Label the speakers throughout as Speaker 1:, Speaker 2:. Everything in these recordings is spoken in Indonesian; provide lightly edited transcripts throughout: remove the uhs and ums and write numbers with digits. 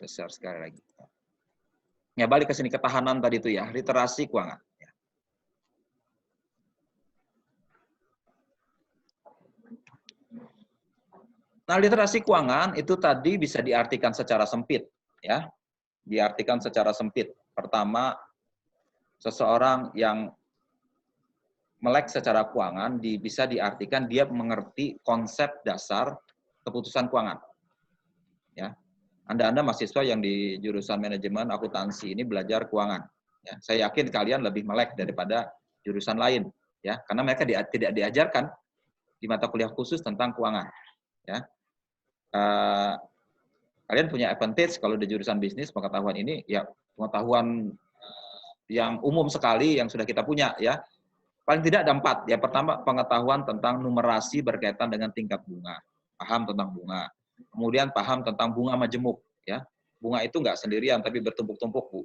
Speaker 1: Besar sekali lagi. Ya, balik ke sini ketahanan tadi itu ya, literasi keuangan. Nah, literasi keuangan itu tadi bisa diartikan secara sempit, ya. Diartikan secara sempit. Pertama, seseorang yang melek secara keuangan bisa diartikan dia mengerti konsep dasar keputusan keuangan. Ya. Anda mahasiswa yang di jurusan manajemen akuntansi ini belajar keuangan. Ya. Saya yakin kalian lebih melek daripada jurusan lain, ya, karena mereka tidak diajarkan di mata kuliah khusus tentang keuangan. Ya. Kalian punya advantage kalau di jurusan bisnis, pengetahuan ini ya pengetahuan yang umum sekali yang sudah kita punya, ya. Paling tidak ada 4. Ya, pertama pengetahuan tentang numerasi berkaitan dengan tingkat bunga, paham tentang bunga. Kemudian paham tentang bunga majemuk, ya. Bunga itu nggak sendirian tapi bertumpuk-tumpuk, Bu.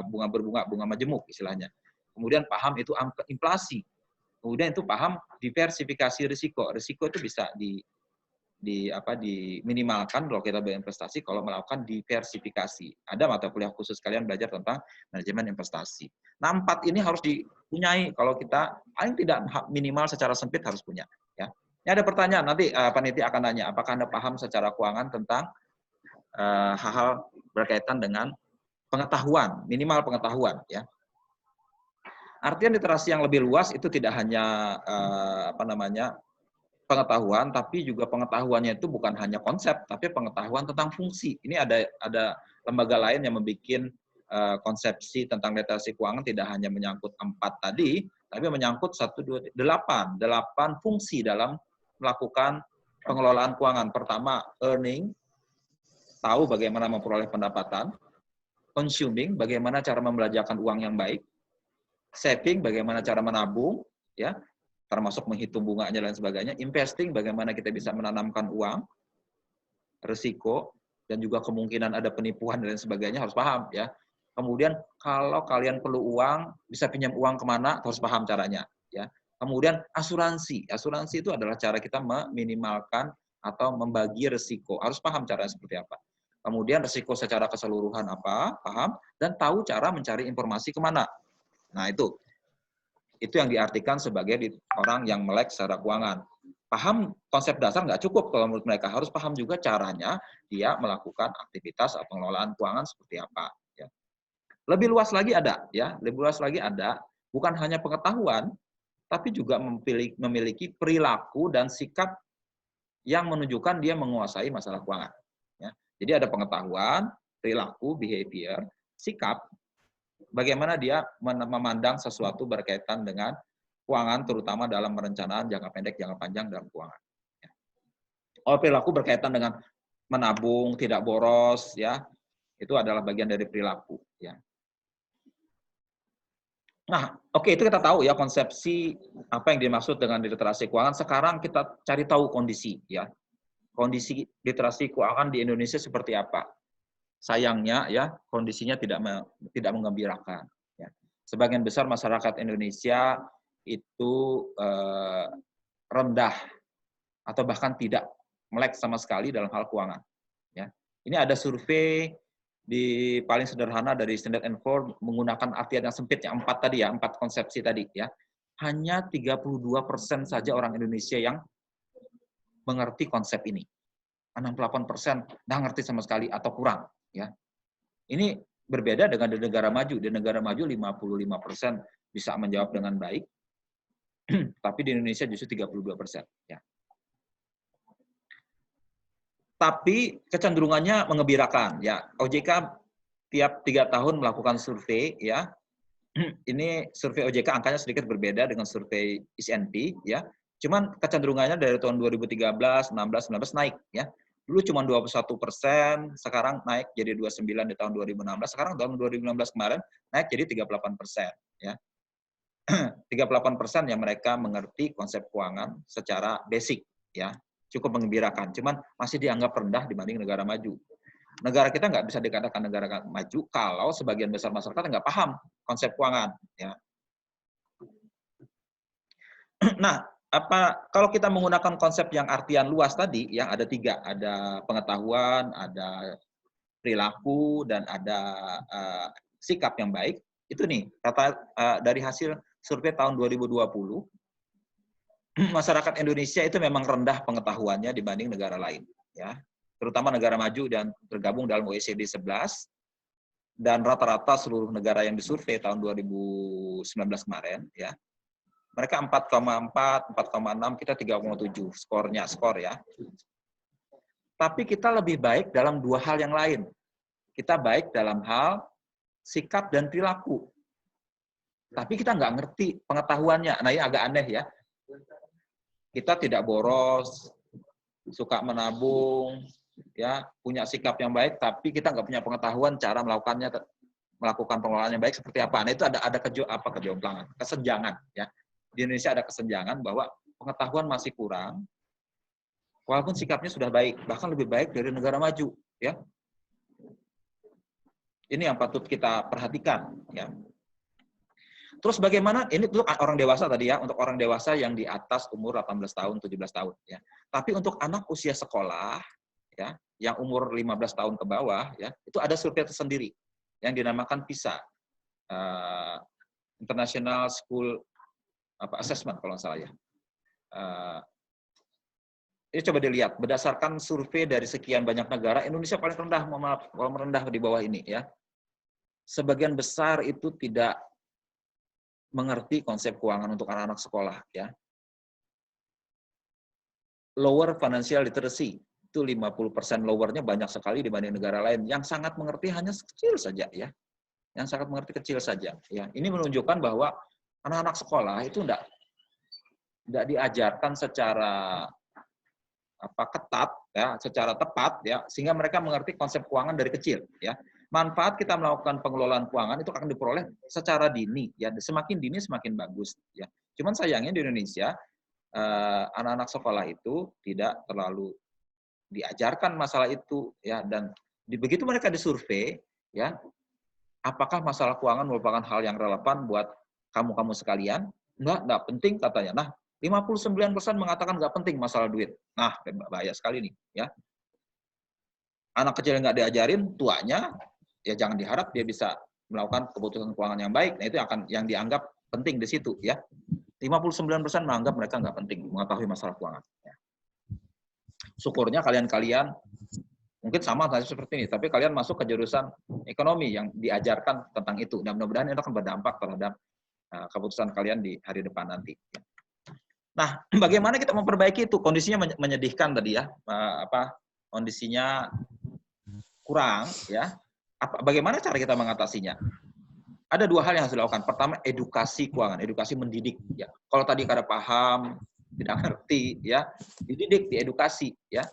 Speaker 1: Bunga berbunga, bunga majemuk istilahnya. Kemudian paham itu inflasi. Kemudian itu paham diversifikasi risiko. Risiko itu bisa diminimalkan kalau kita berinvestasi kalau melakukan diversifikasi. Ada mata kuliah khusus kalian belajar tentang manajemen investasi. Nah, 4 ini harus dipunyai kalau kita paling tidak minimal secara sempit harus punya. Ya. Ini ada pertanyaan nanti panitia akan tanya, apakah Anda paham secara keuangan tentang hal-hal berkaitan dengan pengetahuan, minimal pengetahuan, ya. Artian literasi yang lebih luas itu tidak hanya pengetahuan, tapi juga pengetahuannya itu bukan hanya konsep, tapi pengetahuan tentang fungsi. Ini ada lembaga lain yang membuat konsepsi tentang literasi keuangan tidak hanya menyangkut 4 tadi, tapi menyangkut 8 fungsi dalam melakukan pengelolaan keuangan. Pertama, earning, tahu bagaimana memperoleh pendapatan. Consuming, bagaimana cara membelanjakan uang yang baik. Saving, bagaimana cara menabung, ya, termasuk menghitung bunganya dan sebagainya. Investing, bagaimana kita bisa menanamkan uang, risiko, dan juga kemungkinan ada penipuan dan sebagainya, harus paham, ya. Kemudian kalau kalian perlu uang, bisa pinjam uang kemana, harus paham caranya, ya. Kemudian asuransi. Asuransi itu adalah cara kita meminimalkan atau membagi risiko. Harus paham caranya seperti apa. Kemudian risiko secara keseluruhan apa, paham, dan tahu cara mencari informasi kemana. Nah, itu yang diartikan sebagai orang yang melek secara keuangan. Paham konsep dasar nggak cukup kalau menurut mereka, harus paham juga caranya dia melakukan aktivitas atau pengelolaan keuangan seperti apa. Ya. Lebih luas lagi ada, ya, lebih luas lagi ada, bukan hanya pengetahuan, tapi juga memiliki perilaku dan sikap yang menunjukkan dia menguasai masalah keuangan. Ya. Jadi ada pengetahuan, perilaku, behavior, sikap, bagaimana dia memandang sesuatu berkaitan dengan keuangan, terutama dalam perencanaan jangka pendek, jangka panjang dalam keuangan. Perilaku berkaitan dengan menabung, tidak boros, ya, itu adalah bagian dari perilaku. Ya. Nah, oke, itu kita tahu ya konsepsi apa yang dimaksud dengan literasi keuangan. Sekarang kita cari tahu kondisi, ya, kondisi literasi keuangan di Indonesia seperti apa. Sayangnya ya kondisinya tidak menggembirakan. Ya. Sebagian besar masyarakat Indonesia itu rendah atau bahkan tidak melek sama sekali dalam hal keuangan. Ya. Ini ada survei di paling sederhana dari Standard & Poor's menggunakan artian yang sempit, yang 4 tadi, ya, 4 konsepsi tadi, ya. Hanya 32% saja orang Indonesia yang mengerti konsep ini. 68% nggak ngerti sama sekali atau kurang, ya. Ini berbeda dengan di negara maju. Di negara maju 55% bisa menjawab dengan baik, tapi di Indonesia justru 32%. Ya. Tapi kecenderungannya mengembirakan. Ya, OJK tiap 3 tahun melakukan survei. Ya, ini survei OJK angkanya sedikit berbeda dengan survei S&P. Ya, cuman kecenderungannya dari tahun 2013, 16, 19 naik. Ya. Dulu cuma 21%, sekarang naik jadi 29 di tahun 2016. Sekarang tahun 2016 kemarin naik jadi 38%. Ya. 38% yang mereka mengerti konsep keuangan secara basic. Ya. Cukup mengembirakan. Cuman masih dianggap rendah dibanding negara maju. Negara kita nggak bisa dikatakan negara maju kalau sebagian besar masyarakat nggak paham konsep keuangan. Ya. Nah, kalau kita menggunakan konsep yang artian luas tadi, yang ada 3, ada pengetahuan, ada perilaku, dan ada sikap yang baik. Itu nih, dari hasil survei tahun 2020, masyarakat Indonesia itu memang rendah pengetahuannya dibanding negara lain, ya, terutama negara maju dan tergabung dalam OECD 11, dan rata-rata seluruh negara yang disurvei tahun 2019 kemarin, ya, mereka 4,4, 4,6, kita 3,7 skor ya. Tapi kita lebih baik dalam dua hal yang lain. Kita baik dalam hal sikap dan perilaku. Tapi kita nggak ngerti pengetahuannya. Nah, ini agak aneh ya. Kita tidak boros, suka menabung, ya, punya sikap yang baik, tapi kita nggak punya pengetahuan cara melakukan pengelolaan yang baik seperti apa. Nah, itu ada kejomplangan, kesenjangan, ya. Di Indonesia ada kesenjangan bahwa pengetahuan masih kurang, walaupun sikapnya sudah baik, bahkan lebih baik dari negara maju, ya. Ini yang patut kita perhatikan, ya. Terus bagaimana, ini untuk orang dewasa tadi ya, untuk orang dewasa yang di atas umur 18 tahun, 17 tahun. Ya. Tapi untuk anak usia sekolah, ya, yang umur 15 tahun ke bawah, ya, itu ada survei tersendiri yang dinamakan PISA, International School Assessment kalau nggak salah ya. Ini coba dilihat, berdasarkan survei dari sekian banyak negara, Indonesia paling rendah, merendah di bawah ini ya. Sebagian besar itu tidak mengerti konsep keuangan untuk anak-anak sekolah ya. Lower financial literacy itu 50% lowernya banyak sekali dibanding negara lain. Yang sangat mengerti hanya kecil saja ya. Yang sangat mengerti kecil saja ya. Ini menunjukkan bahwa anak-anak sekolah itu enggak diajarkan secara ketat ya, secara tepat ya, sehingga mereka mengerti konsep keuangan dari kecil ya. Manfaat kita melakukan pengelolaan keuangan itu akan diperoleh secara dini ya, semakin dini semakin bagus ya. Cuman sayangnya di Indonesia anak-anak sekolah itu tidak terlalu diajarkan masalah itu ya, dan begitu mereka disurvei ya, apakah masalah keuangan merupakan hal yang relevan buat kamu sekalian? Enggak penting katanya. Nah, 59% mengatakan nggak penting masalah duit. Nah, bahaya sekali nih ya. Anak kecil yang nggak diajarin, tuanya ya jangan diharap dia bisa melakukan keputusan keuangan yang baik. Nah, itu yang dianggap penting di situ ya. 59% menganggap mereka nggak penting mengetahui masalah keuangan. Ya. Syukurnya kalian mungkin sama seperti ini, tapi kalian masuk ke jurusan ekonomi yang diajarkan tentang itu. Dan mudah-mudahan itu akan berdampak terhadap keputusan kalian di hari depan nanti. Nah, bagaimana kita memperbaiki itu? Kondisinya menyedihkan tadi ya, kondisinya kurang ya. Bagaimana cara kita mengatasinya? Ada dua hal yang harus dilakukan. Pertama, edukasi keuangan, edukasi mendidik. Ya. Kalau tadi kada paham, tidak ngerti, ya, dididik, diedukasi, ya,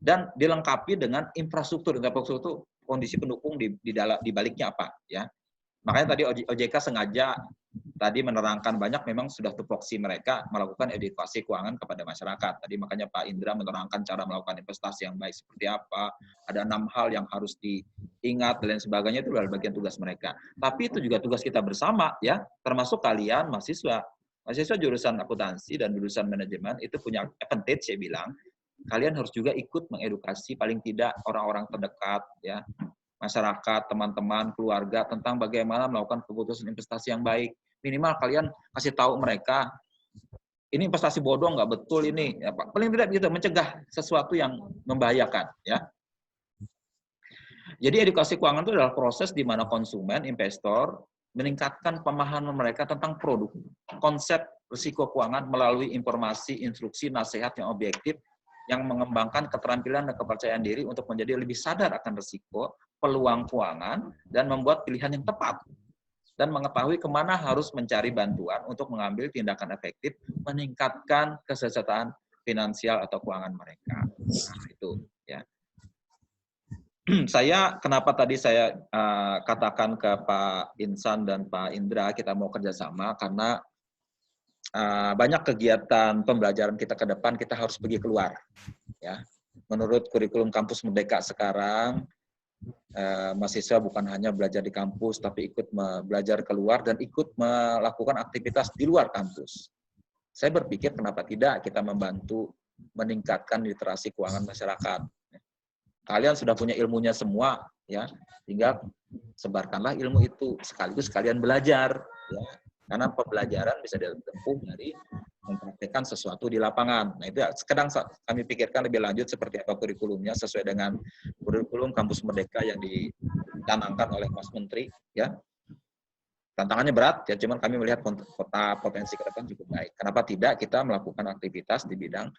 Speaker 1: dan dilengkapi dengan infrastruktur. Infrastruktur itu kondisi pendukung di baliknya apa, ya. Makanya tadi OJK sengaja tadi menerangkan banyak memang sudah tupoksi mereka melakukan edukasi keuangan kepada masyarakat. Tadi makanya Pak Indra menerangkan cara melakukan investasi yang baik seperti apa. Ada 6 hal yang harus diingat dan lain sebagainya, itu adalah bagian tugas mereka. Tapi itu juga tugas kita bersama ya, termasuk kalian mahasiswa. Mahasiswa jurusan akuntansi dan jurusan manajemen itu punya advantage, saya bilang. Kalian harus juga ikut mengedukasi paling tidak orang-orang terdekat ya, masyarakat, teman-teman, keluarga tentang bagaimana melakukan keputusan investasi yang baik. Minimal kalian kasih tahu mereka, ini investasi bodong, nggak betul ini. Ya, Pak. Paling tidak gitu, mencegah sesuatu yang membahayakan. Ya. Jadi edukasi keuangan itu adalah proses di mana konsumen, investor, meningkatkan pemahaman mereka tentang produk, konsep risiko keuangan melalui informasi, instruksi, nasihat yang objektif, yang mengembangkan keterampilan dan kepercayaan diri untuk menjadi lebih sadar akan risiko, peluang keuangan, dan membuat pilihan yang tepat. Dan mengetahui kemana harus mencari bantuan untuk mengambil tindakan efektif, meningkatkan kesejahteraan finansial atau keuangan mereka. Nah, itu ya. Kenapa tadi saya katakan ke Pak Insan dan Pak Indra, kita mau kerjasama, karena banyak kegiatan pembelajaran kita ke depan, kita harus pergi keluar. Ya. Menurut kurikulum kampus Merdeka sekarang, mahasiswa bukan hanya belajar di kampus, tapi ikut belajar keluar dan ikut melakukan aktivitas di luar kampus. Saya berpikir kenapa tidak kita membantu meningkatkan literasi keuangan masyarakat. Kalian sudah punya ilmunya semua, ya. Tinggal sebarkanlah ilmu itu, sekaligus kalian belajar, ya. Karena pembelajaran bisa ditempuh dari mempraktikkan sesuatu di lapangan. Nah, itu ya, sedang kami pikirkan lebih lanjut seperti apa kurikulumnya sesuai dengan kurikulum Kampus Merdeka yang dicanangkan oleh Mas Menteri, ya. Tantangannya berat, ya, cuman kami melihat kota potensi ke depan cukup baik. Kenapa tidak kita melakukan aktivitas di bidang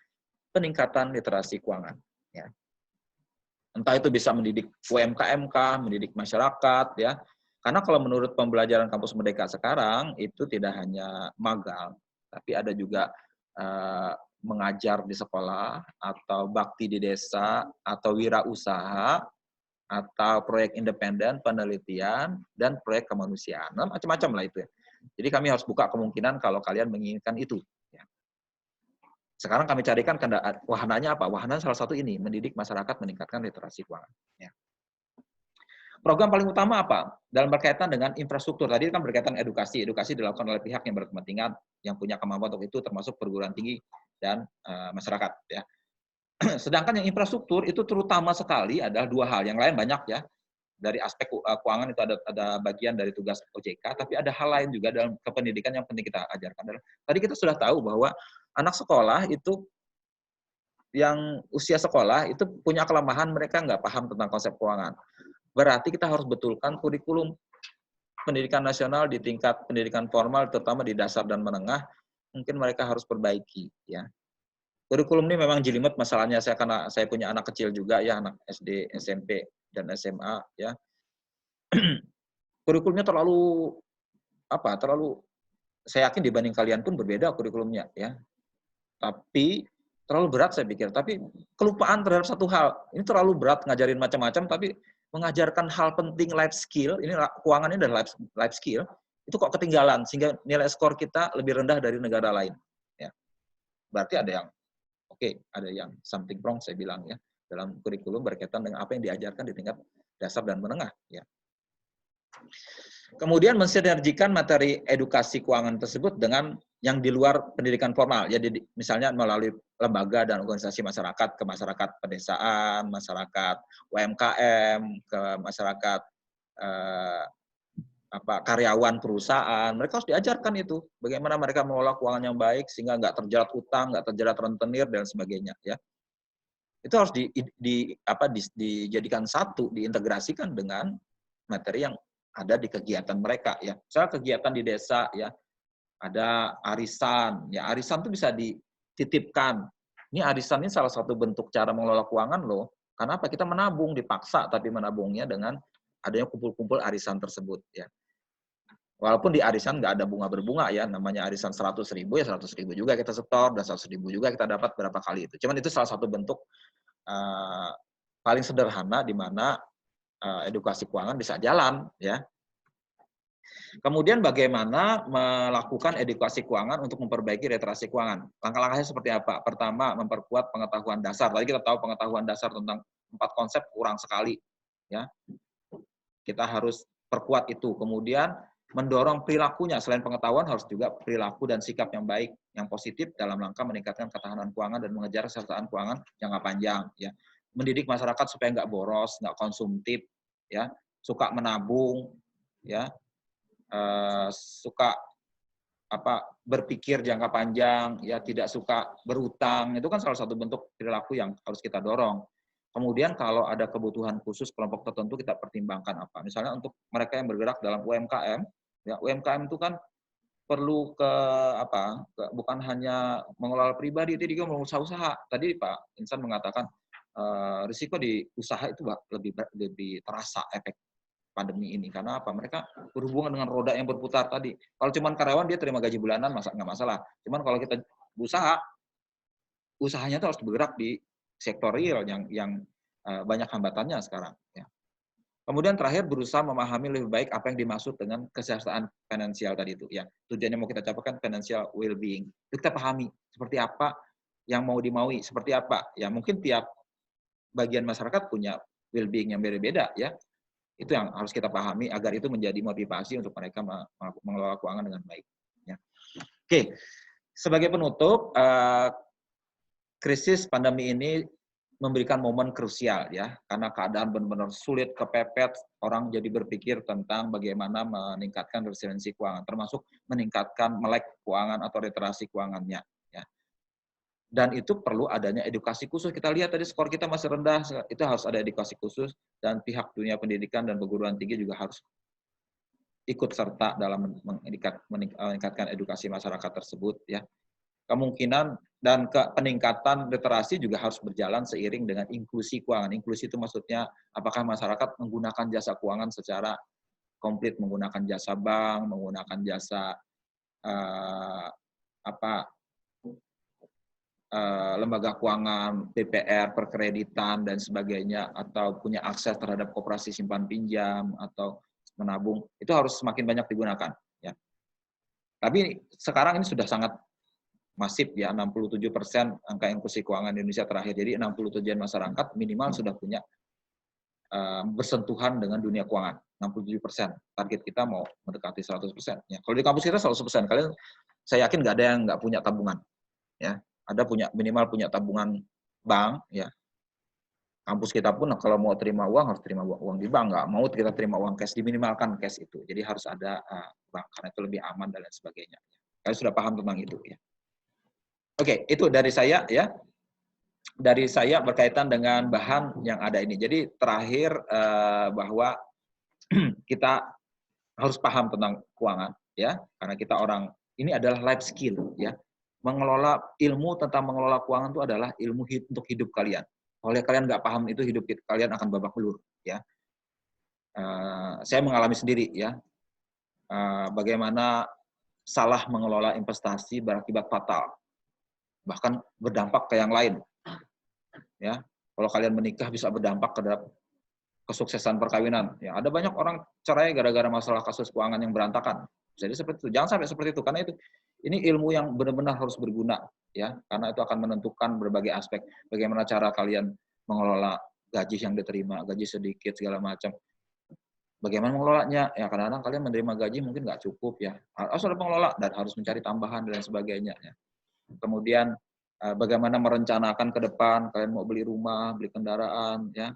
Speaker 1: peningkatan literasi keuangan, ya. Entah itu bisa mendidik UMKM, mendidik masyarakat, ya. Karena kalau menurut pembelajaran Kampus Merdeka sekarang, itu tidak hanya magang, tapi ada juga mengajar di sekolah, atau bakti di desa, atau wirausaha, atau proyek independen, penelitian, dan proyek kemanusiaan. Nah, macam-macam lah itu ya. Jadi kami harus buka kemungkinan kalau kalian menginginkan itu. Ya. Sekarang kami carikan wahananya apa? Wahana salah satu ini, mendidik masyarakat meningkatkan literasi keuangan. Ya. Program paling utama apa? Dalam berkaitan dengan infrastruktur. Tadi kan berkaitan edukasi. Edukasi dilakukan oleh pihak yang berkepentingan, yang punya kemampuan untuk itu, termasuk perguruan tinggi dan masyarakat. Ya. Sedangkan yang infrastruktur itu terutama sekali adalah dua hal. Yang lain banyak ya. Dari aspek keuangan itu ada bagian dari tugas OJK, tapi ada hal lain juga dalam kependidikan yang penting kita ajarkan. Tadi kita sudah tahu bahwa anak sekolah itu yang usia sekolah itu punya kelemahan, mereka nggak paham tentang konsep keuangan. Berarti kita harus betulkan kurikulum pendidikan nasional di tingkat pendidikan formal, terutama di dasar dan menengah, mungkin mereka harus perbaiki. Ya. Kurikulum ini memang jelimet masalahnya, karena saya punya anak kecil juga, ya, anak SD, SMP, dan SMA. Ya. Kurikulumnya terlalu, saya yakin dibanding kalian pun berbeda kurikulumnya. Ya. Tapi terlalu berat saya pikir, tapi kelupaan terhadap satu hal. Ini terlalu berat ngajarin macam-macam, tapi mengajarkan hal penting life skill, ini keuangan ini adalah life skill, itu kok ketinggalan, sehingga nilai skor kita lebih rendah dari negara lain. Ya. Berarti ada yang, ada yang something wrong saya bilang ya, dalam kurikulum berkaitan dengan apa yang diajarkan di tingkat dasar dan menengah. Ya. Kemudian mensinergikan materi edukasi keuangan tersebut dengan yang di luar pendidikan formal. Jadi misalnya melalui lembaga dan organisasi masyarakat, ke masyarakat pedesaan, masyarakat UMKM, ke masyarakat karyawan perusahaan. Mereka harus diajarkan itu bagaimana mereka mengelola keuangan yang baik sehingga nggak terjerat utang, nggak terjerat rentenir dan sebagainya. Ya, itu harus dijadikan satu, diintegrasikan dengan materi yang ada di kegiatan mereka. Ya, misalnya kegiatan di desa, ya, ada arisan, ya, arisan itu bisa dititipkan. Ini arisan ini salah satu bentuk cara mengelola keuangan loh. Karena apa? Kita menabung, dipaksa, tapi menabungnya dengan adanya kumpul-kumpul arisan tersebut. Ya. Walaupun di arisan nggak ada bunga berbunga ya, namanya arisan 100.000 ya 100.000 juga kita setor, dan 100.000 juga kita dapat berapa kali itu. Cuman itu salah satu bentuk paling sederhana di mana edukasi keuangan bisa jalan, ya. Kemudian bagaimana melakukan edukasi keuangan untuk memperbaiki literasi keuangan? Langkah-langkahnya seperti apa? Pertama, memperkuat pengetahuan dasar. Tadi kita tahu pengetahuan dasar tentang 4 konsep kurang sekali, ya. Kita harus perkuat itu. Kemudian mendorong perilakunya. Selain pengetahuan harus juga perilaku dan sikap yang baik, yang positif dalam rangka meningkatkan ketahanan keuangan dan mengejar kesejahteraan keuangan jangka panjang, ya. Mendidik masyarakat supaya nggak boros, nggak konsumtif, ya, suka menabung, ya, suka berpikir jangka panjang, ya, tidak suka berutang. Itu kan salah satu bentuk perilaku yang harus kita dorong. Kemudian kalau ada kebutuhan khusus kelompok tertentu kita pertimbangkan apa. Misalnya untuk mereka yang bergerak dalam UMKM, ya, UMKM itu kan perlu bukan hanya mengelola pribadi, itu juga mengusaha-usaha. Tadi Pak Insan mengatakan risiko di usaha itu lebih terasa efek pandemi ini. Karena apa? Mereka berhubungan dengan roda yang berputar tadi. Kalau cuma karyawan dia terima gaji bulanan nggak masalah. Cuman kalau kita usaha, usahanya itu harus bergerak di sektor real yang banyak hambatannya sekarang. Ya. Kemudian terakhir berusaha memahami lebih baik apa yang dimaksud dengan kesejahteraan finansial tadi itu. Ya, tujuannya mau kita capai kan financial well-being. Kita pahami seperti apa yang mau dimaui, seperti apa. Ya mungkin tiap bagian masyarakat punya well-being yang beda-beda ya. Itu yang harus kita pahami agar itu menjadi motivasi untuk mereka mengelola keuangan dengan baik. Ya. Oke, sebagai penutup, krisis pandemi ini memberikan momen krusial ya, karena keadaan benar-benar sulit, kepepet, orang jadi berpikir tentang bagaimana meningkatkan resiliensi keuangan, termasuk meningkatkan melek keuangan atau literasi keuangannya. Ya. Dan itu perlu adanya edukasi khusus. Kita lihat tadi skor kita masih rendah, itu harus ada edukasi khusus, dan pihak dunia pendidikan dan perguruan tinggi juga harus ikut serta dalam meningkatkan edukasi masyarakat tersebut. Ya. Kemungkinan dan peningkatan literasi juga harus berjalan seiring dengan inklusi keuangan. Inklusi itu maksudnya apakah masyarakat menggunakan jasa keuangan secara komplit, menggunakan jasa bank, menggunakan jasa lembaga keuangan, PPR, perkreditan dan sebagainya, atau punya akses terhadap koperasi simpan pinjam atau menabung, itu harus semakin banyak digunakan. Ya. Tapi sekarang ini sudah sangat masif ya, 67% angka inklusi keuangan Indonesia terakhir. Jadi 67% masyarakat minimal sudah punya bersentuhan dengan dunia keuangan. 67%. Target kita mau mendekati 100%. Ya. Kalau di kampus kita 100%. Kalian, saya yakin nggak ada yang nggak punya tabungan. Ya. Ada minimal punya tabungan bank. Ya. Kampus kita pun kalau mau terima uang harus terima uang di bank. Nggak mau kita terima uang cash, diminimalkan cash itu. Jadi harus ada bank karena itu lebih aman dan lain sebagainya. Kalian sudah paham tentang itu ya. Oke, itu dari saya ya. Dari saya berkaitan dengan bahan yang ada ini. Jadi terakhir bahwa kita harus paham tentang keuangan ya, karena kita orang ini adalah life skill ya. Mengelola ilmu tentang mengelola keuangan itu adalah ilmu untuk hidup kalian. Oleh kalian nggak paham itu, hidup kalian akan babak belur ya. Saya mengalami sendiri ya. Bagaimana salah mengelola investasi berakibat fatal. Bahkan berdampak ke yang lain. Ya, kalau kalian menikah bisa berdampak terhadap kesuksesan perkawinan. Ya, ada banyak orang cerai gara-gara masalah kasus keuangan yang berantakan. Jadi seperti itu. Jangan sampai seperti itu karena ini ilmu yang benar-benar harus berguna ya, karena itu akan menentukan berbagai aspek. Bagaimana cara kalian mengelola gaji yang diterima, gaji sedikit segala macam. Bagaimana mengelolanya? Ya kadang-kadang kalian menerima gaji mungkin nggak cukup ya. Harus ada pengelola dan harus mencari tambahan dan sebagainya ya. Kemudian bagaimana merencanakan ke depan, kalian mau beli rumah, beli kendaraan, ya.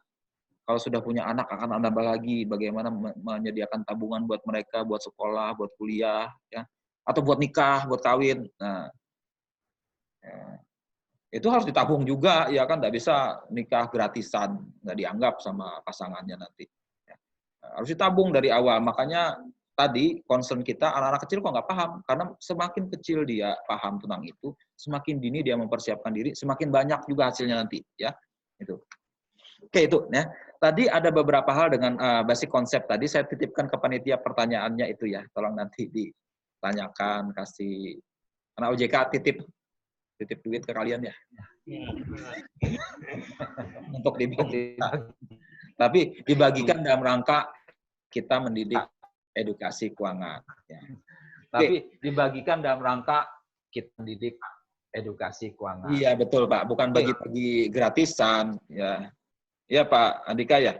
Speaker 1: Kalau sudah punya anak akan nambah lagi, bagaimana menyediakan tabungan buat mereka, buat sekolah, buat kuliah, ya, atau buat nikah, buat kawin. Nah, itu harus ditabung juga, ya kan, nggak bisa nikah gratisan, nggak dianggap sama pasangannya nanti. Ya. Harus ditabung dari awal, makanya tadi concern kita anak-anak kecil kok nggak paham, karena semakin kecil dia paham tentang itu, semakin dini dia mempersiapkan diri, semakin banyak juga hasilnya nanti, ya. Itu. Oke, itu ya. Tadi ada beberapa hal dengan basic konsep tadi saya titipkan ke panitia pertanyaannya itu ya. Tolong nanti ditanyakan, kasih karena OJK titip duit ke kalian ya. Untuk dibagi. Tapi dibagikan dalam rangka kita mendidik edukasi keuangan. Ya. Tapi dibagikan dalam rangka kita mendidik edukasi keuangan. Iya betul Pak, bukan bagi-bagi gratisan. Ya, ya Pak Andika ya.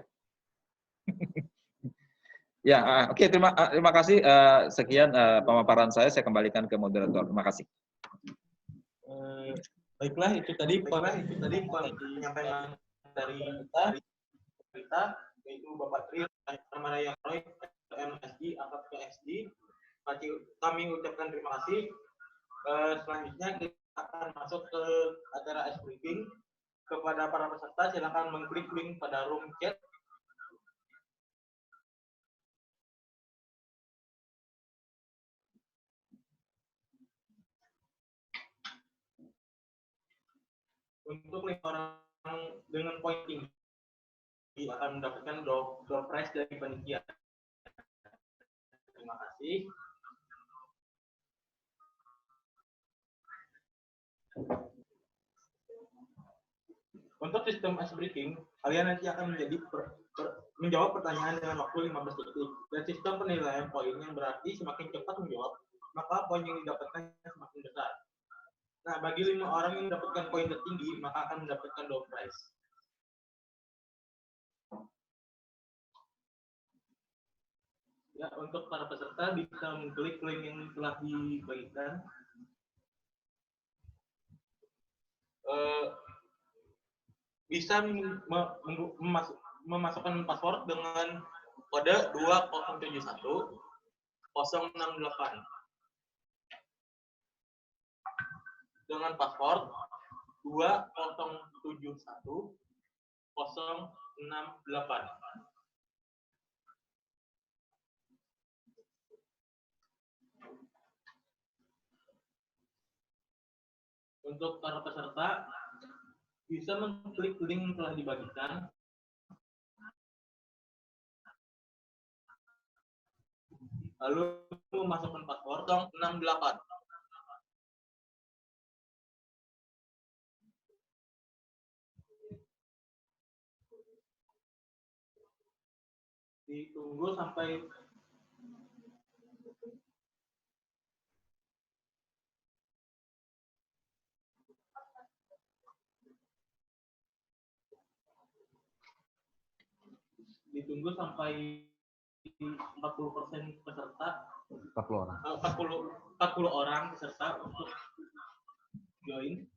Speaker 1: Ya, oke, terima kasih. Sekian pemaparan saya kembalikan ke moderator. Terima kasih.
Speaker 2: Baiklah, itu tadi penyampaian dari kita, yaitu Bapak Tri Ramadaya Roy, MSD, angkat ke SD. Kami ucapkan terima kasih. Selanjutnya kita akan masuk ke acara ice briefing. Kepada para peserta, silakan mengklik link pada room chat. Untuk 5 orang dengan poin tinggi akan mendapatkan door prize dari panitia. Terima kasih. Untuk sistem ice breaking, kalian nanti akan menjawab pertanyaan dengan waktu 15 detik. Dan sistem penilaian poin yang berarti semakin cepat menjawab, maka poin yang didapatkan semakin besar. Nah, bagi 5 orang yang mendapatkan poin tertinggi, maka akan mendapatkan door prize. Ya, untuk para peserta bisa mengklik link yang telah dibagikan. bisa memasukkan password dengan kode 2071 068 dengan password 2071 068. Untuk para peserta bisa mengklik link yang telah dibagikan, lalu memasukkan password 068. Ditunggu sampai ditunggu sampai 40% peserta,
Speaker 3: 40 orang.
Speaker 2: 40 orang peserta untuk join.